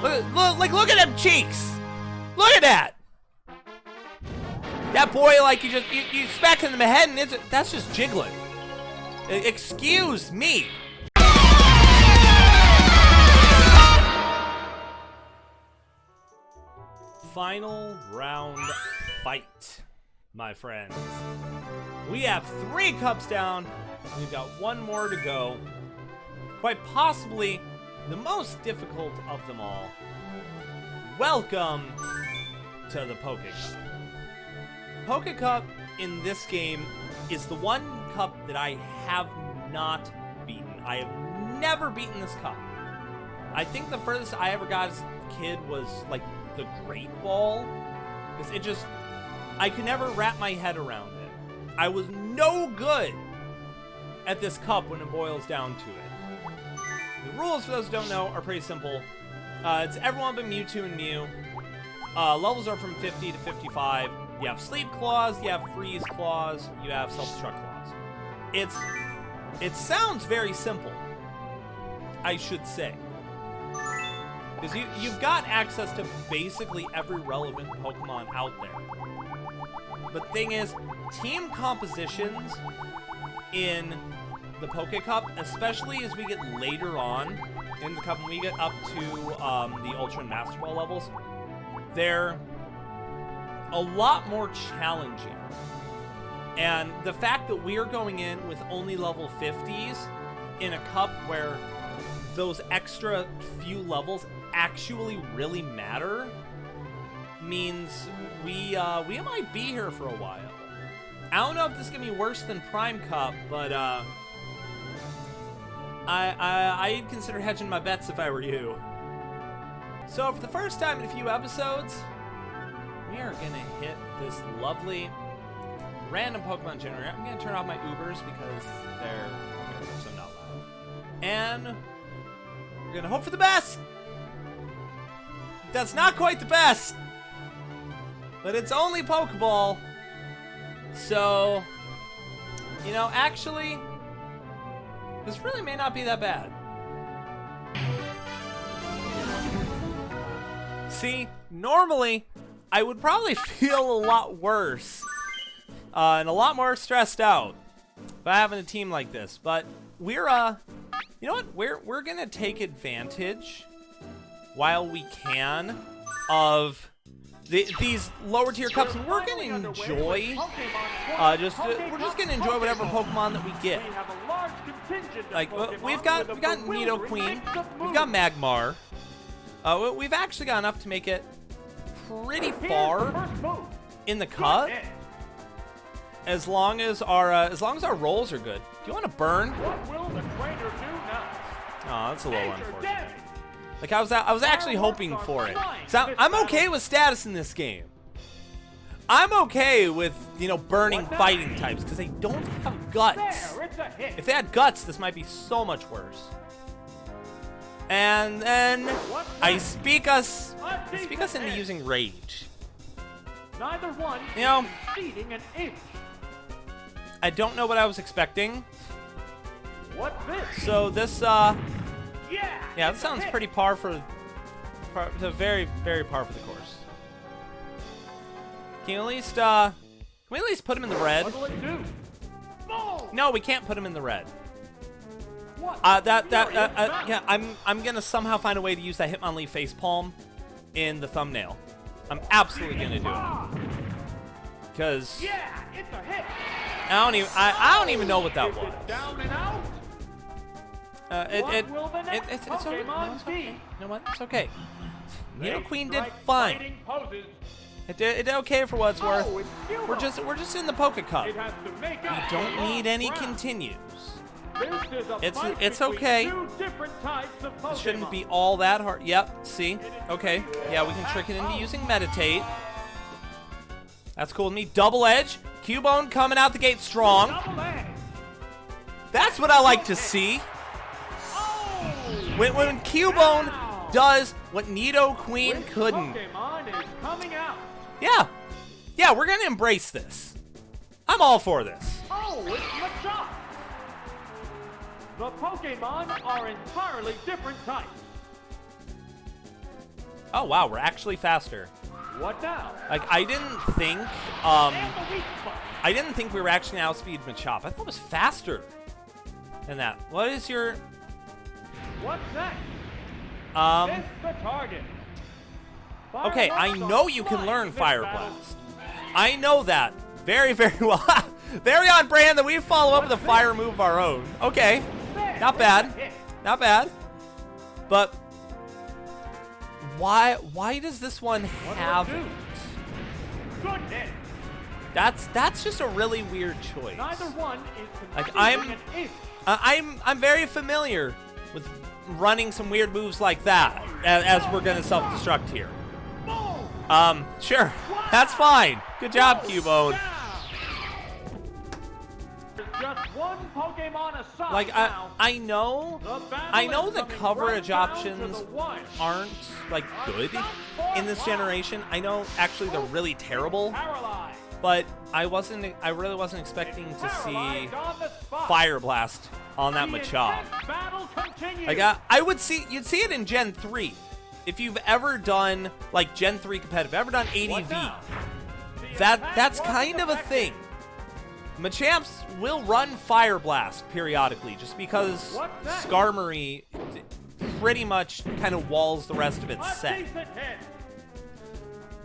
Look at them cheeks. Look at that. That boy, like, you smack him in the head, and that's just jiggling. Excuse me. Final round fight, my friends. We have 3 cups down. We've got 1 more to go. Quite possibly the most difficult of them all. Welcome to the Poke Cup. Poke Cup in this game is the one cup that I have not beaten. I have never beaten this cup. I think the furthest I ever got as a kid was like the Great Ball, because I could never wrap my head around it. I was no good at this cup when it boils down to it. The rules, for those who don't know, are pretty simple. It's everyone but Mewtwo and Mew. Levels are from 50 to 55. You have Sleep Claws, you have Freeze Claws, you have Self-Destruct Claws. It sounds very simple, I should say. Because you've got access to basically every relevant Pokemon out there. But the thing is, team compositions in the Poke Cup, especially as we get later on in the cup, when we get up to the Ultra and Master Ball levels, they're a lot more challenging. And the fact that we're going in with only level 50s in a cup where those extra few levels actually really matter means we might be here for a while. I don't know if this is gonna be worse than Prime Cup, but I'd consider hedging my bets if I were you. So for the first time in a few episodes, we are gonna hit this lovely random Pokemon generator. I'm gonna turn off my Ubers because they're so not loud. And we're gonna hope for the best. That's not quite the best, but it's only Pokeball. So, you know, actually, this really may not be that bad. See, normally, I would probably feel a lot worse and a lot more stressed out by having a team like this. But we're, you know what? We're gonna take advantage while we can of these lower tier cups, and we're gonna enjoy we're just gonna enjoy whatever Pokemon that we get. Like we've got Nidoqueen, we've got Magmar. We've actually got enough to make it pretty far in the cup, as long as our rolls are good. Do you want to burn? Oh, that's a little unfortunate. Like I was actually hoping for it. So I'm okay with status in this game. I'm okay with, you know, burning fighting types because they don't have guts. If they had guts, this might be so much worse. And then I speak us into using rage. You know, I don't know what I was expecting. So this yeah, that sounds pretty par for very, very par for the course. Can we at least put him in the red? No, we can't put him in the red. Yeah, I'm gonna somehow find a way to use that Hitmonlee facepalm in the thumbnail. I'm absolutely gonna do it. Because I don't even know what that was. It's okay. No, it's okay. You know what? It's okay. Nidoqueen did fine. It did okay for what it's worth. We're just in the Poke Cup. We don't need any continues. It's okay. It shouldn't be all that hard. Yep. See? Okay. Yeah, we can trick it into using Meditate. That's cool with me. Double Edge. Cubone coming out the gate strong. That's what I like to see. When Cubone does what Nidoqueen couldn't. Yeah, we're gonna embrace this. I'm all for this. Oh, it's Machop! The Pokemon are entirely different types. Oh wow, we're actually faster. What now? Like I didn't think we were actually gonna outspeed Machop. I thought it was faster than that. What is your What's next? Miss the target. Okay, I know you can learn Fire Blast. I know that very, very well. Very on brand that we follow up with a fire move of our own. Okay, not bad, not bad. But why does this one have it? Goodness. That's just a really weird choice. Neither one is Like I'm very familiar with running some weird moves like that as we're gonna self-destruct here. Sure, that's fine. Good job, Cubone. Just one Pokemon aside. Like I know the coverage options aren't like good in this generation. I know actually they're really terrible, but I really wasn't expecting to see Fire Blast on that Machop. Like you'd see it in Gen 3. If you've ever done like Gen 3 competitive, ever done ADV, that's kind of a thing. Machamps will run Fire Blast periodically just because Skarmory pretty much kind of walls the rest of its set.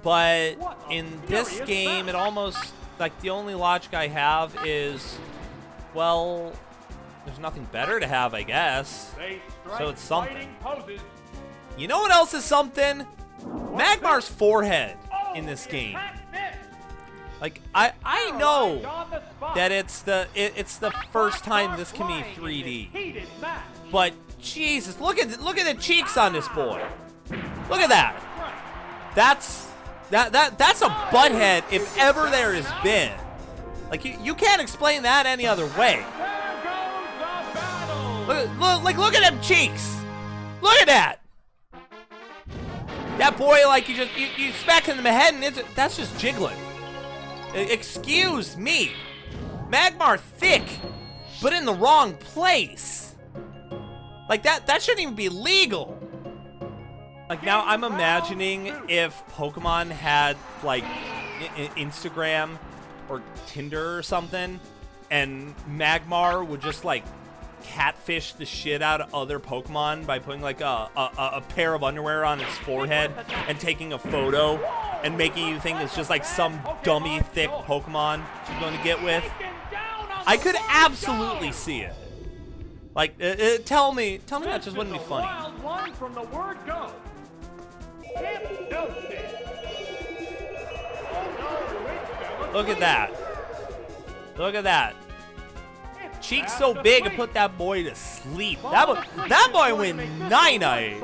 But in this game, it almost, like, the only logic I have is, well, there's nothing better to have, I guess. So it's something. You know what else is something? Magmar's forehead in this game. Like, I know that it's the first time this can be 3D. But Jesus, look at the cheeks on this boy. Look at that. That's a butthead if ever there has been. Like you can't explain that any other way. Look at them cheeks. Look at that. That boy, like you smack him in the head and that's just jiggling. Excuse me. Magmar thick, but in the wrong place. Like that shouldn't even be legal. Like now I'm imagining if Pokemon had like Instagram or Tinder or something, and Magmar would just like catfish the shit out of other Pokemon by putting like a pair of underwear on its forehead and taking a photo and making you think it's just like some dummy thick Pokemon she's going to get with. I could absolutely see it. Like, tell me that just wouldn't be funny. Look at that. Look at that. Cheeks so big and put that boy to sleep. That boy went night-night.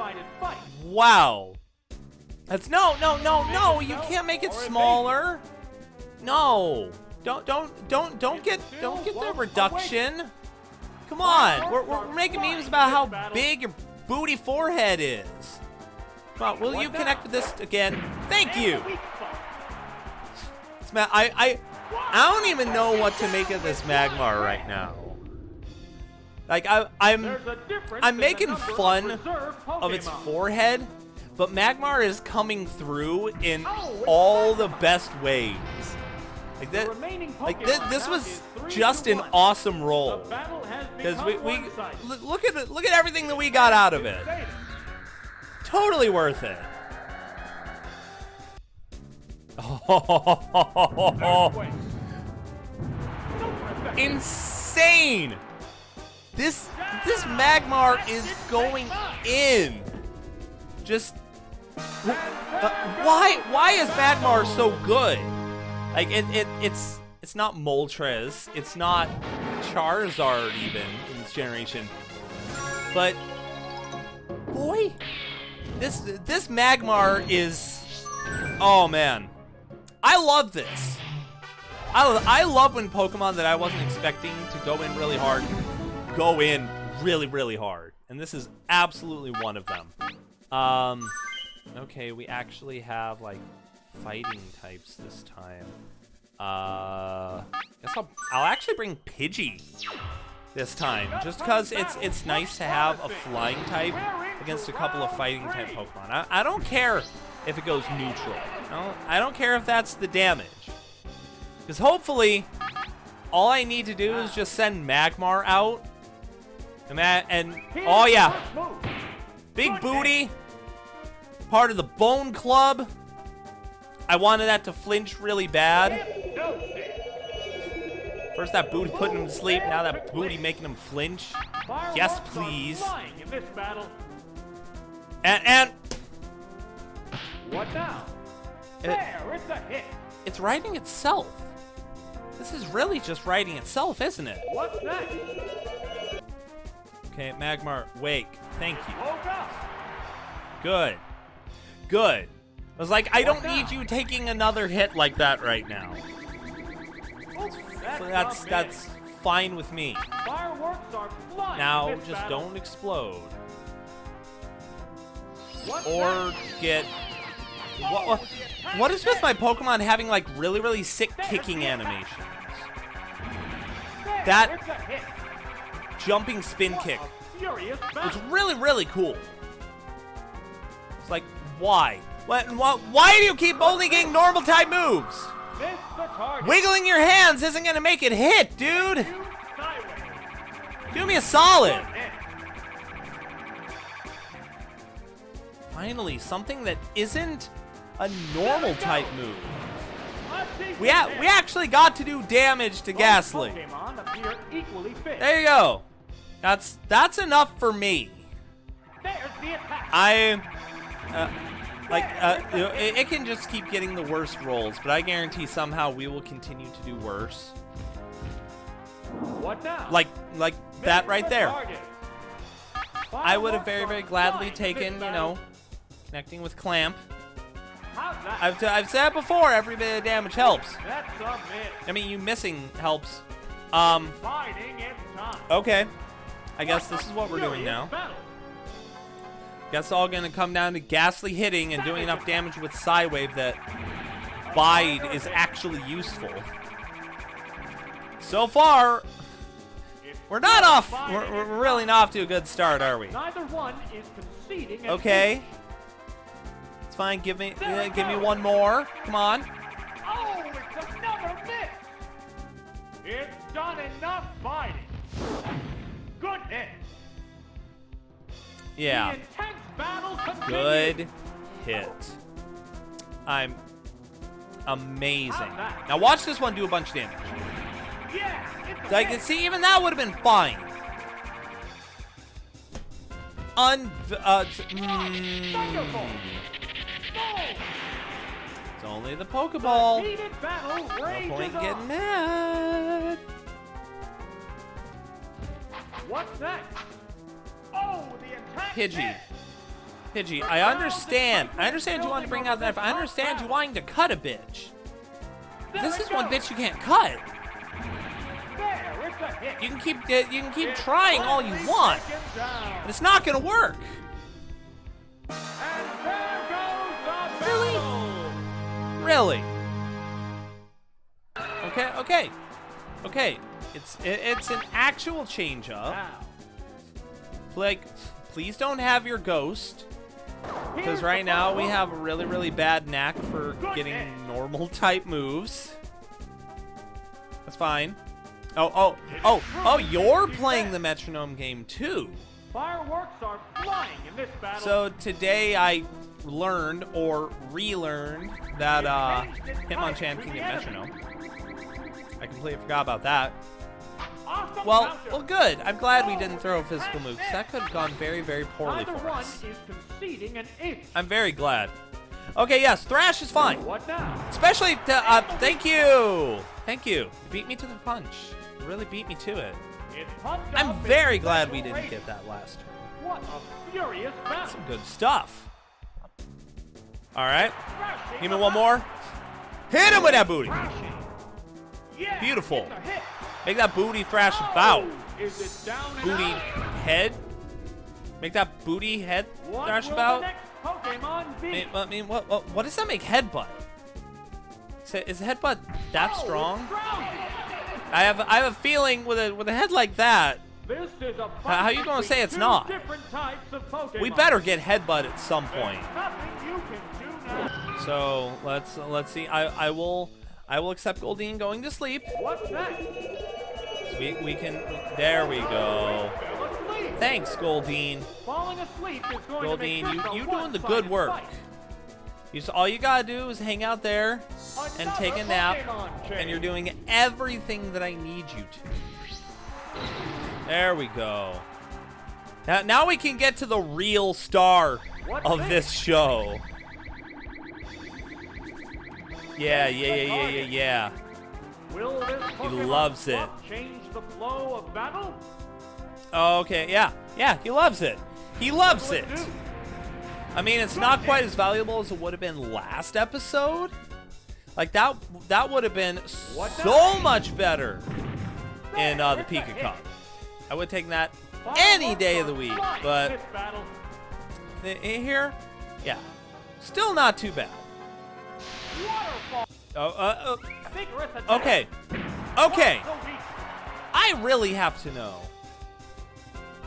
Wow. That's no. You can't make it smaller. No. Don't get the reduction. Come on. We're making memes about how big your booty forehead is. Come on. Will you connect with this again? Thank you. I don't even know what to make of this Magmar right now. Like I'm making fun of its forehead, but Magmar is coming through in all the best ways. This was just an awesome roll. Because we look at everything that we got out of it. Totally worth it. Insane. This Magmar is going in. Just why is Magmar so good? Like it's not Moltres, it's not Charizard even in this generation. But boy, this Magmar is, oh man. I love this. I love when Pokemon that I wasn't expecting to go in really hard go in really, really hard. And this is absolutely one of them. Okay, we actually have like fighting types this time. Guess I'll actually bring Pidgey this time, just because it's nice to have a flying type against a couple of fighting type Pokemon. I don't care if it goes neutral. I don't care if that's the damage. Because hopefully, all I need to do is just send Magmar out. And oh yeah, big booty, part of the Bone Club. I wanted that to flinch really bad. First that booty putting him to sleep, now that booty making him flinch. Yes, please. And what now? There, it's a hit. It's writing itself. This is really just writing itself, isn't it? What's next? Okay, Magmar, wake. Thank you. Good. Good. I was like, I don't need you taking another hit like that right now. So that's fine with me. Fireworks are flying. Now just don't explode. Or get what is with my Pokemon having like really sick kicking animations? That jumping spin kick was really cool. It's like, why? Why do you keep only getting normal type moves? Wiggling your hands isn't gonna make it hit, dude. Do me a solid. Finally, something that isn't a normal type move. We actually got to do damage to Ghastly. There you go. That's enough for me. It can just keep getting the worst rolls, but I guarantee somehow we will continue to do worse. What now? Like that right there. I would have very gladly taken, connecting with Clamp. I've said it before, every bit of damage helps. I mean, you missing helps. Okay. I guess this is what we're doing now. Guess all gonna come down to Ghastly hitting and doing enough damage with Psywave that Bide is actually useful. So far, we're not off. We're really not off to a good start, are we? Neither one is conceding. Okay. It's fine. Give me one more. Come on. Oh, it's another miss. It's done enough fighting. Goodness. Yeah. Good hit. I'm amazing. Now watch this one do a bunch of damage. Yeah, I can see even that would have been fine. It's only the Pokeball. No point getting mad. What's next? Oh, the attack. Pidgey, I understand. I understand you want to bring out that. I understand you wanting to cut a bitch. This is one bitch you can't cut. You can keep trying all you want, but it's not gonna work. Really? Okay. It's an actual change up. Like, please don't have your ghost, because right now we have a really bad knack for getting normal type moves. That's fine. Oh, you're playing the Metronome game too. Fireworks are flying in this battle. So today I learned or relearned that Hitmonchan can get Metronome. I completely forgot about that. Well, good. I'm glad we didn't throw physical moves. That could have gone very poorly for us. I'm very glad. Okay, yes, Thrash is fine. What now? Especially, thank you. You beat me to the punch. You really beat me to it. I'm very glad we didn't get that last turn. What a furious battle. Some good stuff. All right. Give me one more. Hit him with that booty. Beautiful. Make that booty thrash about. Booty head. Make that booty head thrash about. I mean, what does that make headbutt? Is headbutt that strong? I have a feeling with a head like that, This is a How you gonna say it's not? different types of Pokemon. We better get headbutt at some point. There's nothing you can do now. So let's see. I will accept Goldeen going to sleep. What's next? So we can. There we go. Fell asleep. Thanks, Goldeen. Falling asleep is going to make Goldeen, this a you doing the one-sided good work. fight. All you gotta do is hang out there and take a nap, Pokemon and you're change. doing everything that I need you to. There we go. Now we can get to the real star What's of this show. Yeah. Will this Pokemon loves it. swap change the flow of battle? Okay, yeah, he loves it. He loves What it. will do? I mean, it's not quite as valuable as it would have been last episode. Like that would have been so much better in the Pika Cup. I would take that any day of the week, but This battle. here, yeah, still not too bad. Waterfall. Vigorous attack. Okay. What's so weak? I really have to know.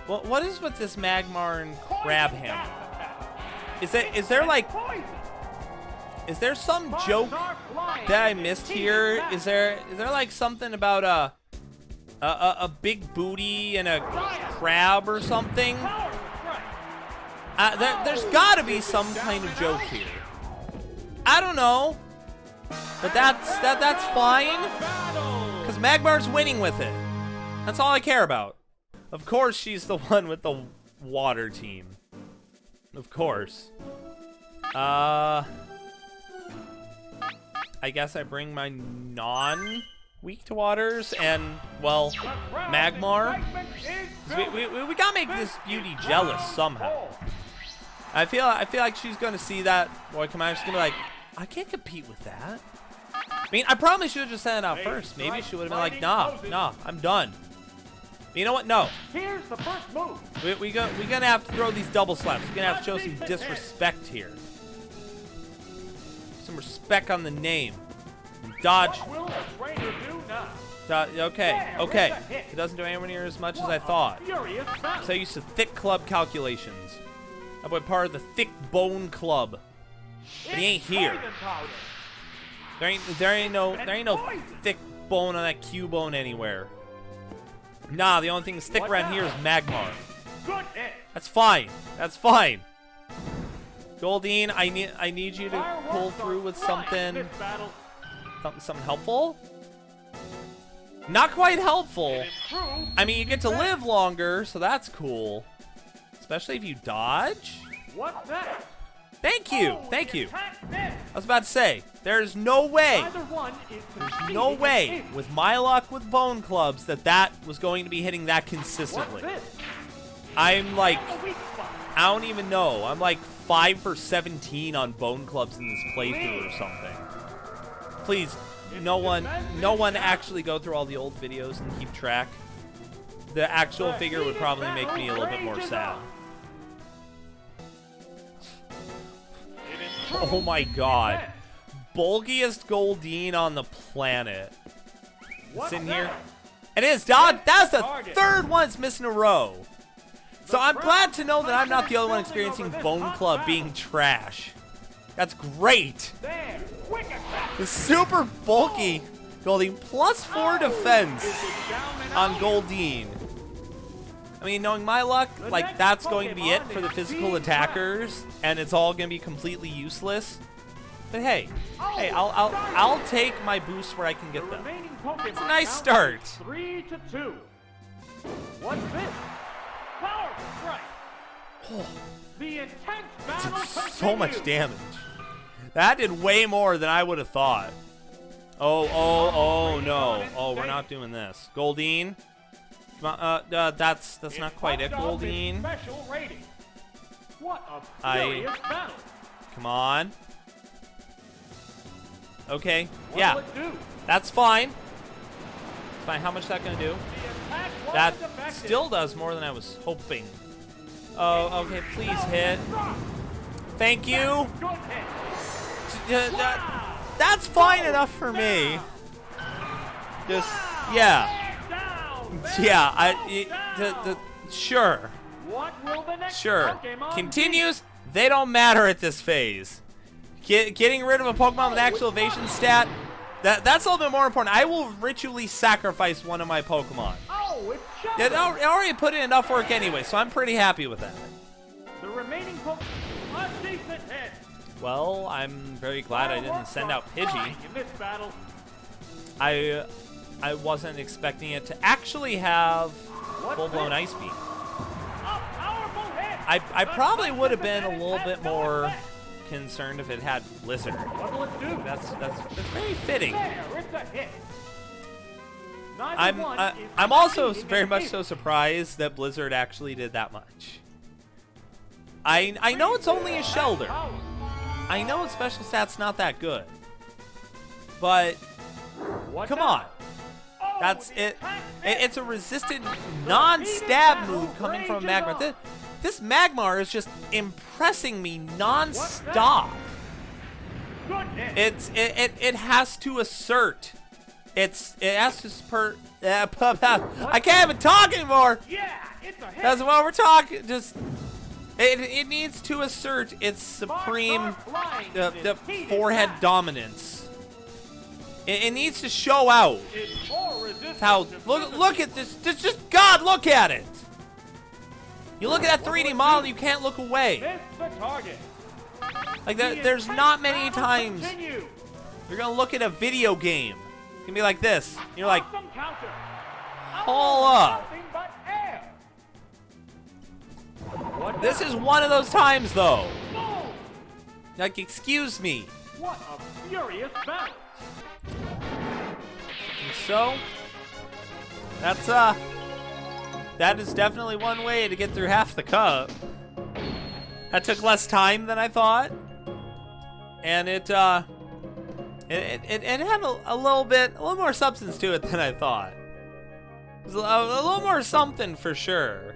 What is with this Magmar and Crab Poison Hammer? gas attack. Is there like, Poison. is there some Bugs joke are flying that I in missed this here? heated Is there like something about a big booty and a crab or something? Power strike. There's got to be some kind of joke here. I don't know, but that's fine, Battle. because Magmar's winning with it. That's all I care about. Of course, she's the one with the water team. Of course. I guess I bring my non-weak to waters and, well, Magmar. We gotta make this beauty jealous somehow. I feel like she's gonna see that boy come out. She's gonna be like, I can't compete with that. I mean, I probably should have just sent it out first. Maybe she would have been like, nah, I'm done. But you know what? No. Here's the first move. We're gonna have to throw these double slaps. We're gonna have to show some disrespect here. Some respect on the name. Dodge. What will the trainer do now? Okay. It doesn't do anywhere near as much as I thought. Furious battle. So I used to THICC club calculations. That boy part of the THICC bone club. But he ain't here. Poison powder. There ain't no thick bone on that Q-bone anywhere. Nah, the only thing that's thick What around now? here is Magmar. Good hit. That's fine. Goldeen, I need you to Fireworks pull are through with flying in something this battle. something helpful. Not quite helpful. It improves I mean, you get to live longer, so that's cool. Especially if you dodge. What's next? Thank you. Oh, Thank the you. attack missed. I was about to say, there's no way. Either one is There's conceding no an way, inch. with my luck with bone clubs, that was going to be hitting that What's consistently. this? I'm like, A weak spot. I don't even know. I'm like 5 for 17 on bone clubs in this playthrough or something. Please, no one actually go through all the old videos and keep track. The actual The figure would heated probably make battle me a little bit more rages sad. on. It improves Oh my the god. defense. Bulkiest Goldeen on the planet. What's It's in here. next? It is, dog. That's the Target. third one it's missing in a row. So I'm glad to know that I'm not the only one Building experiencing over this Bone hot Club battle. being trash. That's great. There. Quick attack. The super bulky Goldeen plus 4 defense Is it down and on out? Goldeen. I mean, knowing my luck, The like next that's going to be it Pokemon for the is physical Beam attackers, and it's all going to be completely useless. But hey, Oh, I'll take my boosts where I can The get them. remaining Pokemon It's a nice count start. is 3-2. What's this? Power strike. The intense battle Did so much continues. damage. That did way more than I would have thought. Oh no. Oh, we're not doing this. Goldeen. Come on, that's not quite it, It's bumped up its Goldeen. Special rating. What a I- furious battle. Come on. Okay, What yeah, will it do? that's fine. Fine, how much is that gonna do? The attack was That effective. still does more than I was hoping. Oh, okay, please hit. Drop. Thank you. Good hit. That's fine enough for me. Just, yeah. Down. Yeah, Sure. What will the next Sure. Pokemon Continues. They don't matter at this phase. Getting rid of a Pokemon with actual evasion stat, that's a little bit more important. I will ritually sacrifice one of my Pokemon. Be? Oh, it's just It already put in enough work anyway, so I'm pretty happy with that. the remaining Pokemon. A decent hit. Well, I'm very glad I didn't send out Pidgey. In this battle. I wasn't expecting it to actually have What's full-blown this? Ice Beam. A powerful hit. I The probably Titan would have been a Defense little has bit no more effect. concerned if it had Blizzard. What will it do? That's very fitting. There, it's a hit. Neither I'm one is I'm also fighting very in much it. so surprised that Blizzard actually did that much. I know it's only a Shelter. Power. I know its special stat's not that good. But What come now? on. Oh, That's the it. attack It's a resistant non-stab move coming from Magmar. This Magmar is just impressing me non-stop. Goodness. It has to assert. It has to spurt. I can't even talk anymore. Yeah, it's a hit. That's what we're talking. Just it needs to assert its supreme the forehead dominance. It needs to show out It's more resistant how to look at this. Just God, look at it. You look at that 3D model, and you can't look away. Miss the target. Like The there's intense not many battle times continues. you're gonna look at a video game. It's gonna be like this. You're like, Awesome counter. hold up. Nothing but air. What This now? is one of those times, though. Boom. Like, excuse me. What a furious battle. And so, that is definitely one way to get through half the cup. That took less time than I thought, and it had a little more substance to it than I thought. It was a little more something for sure.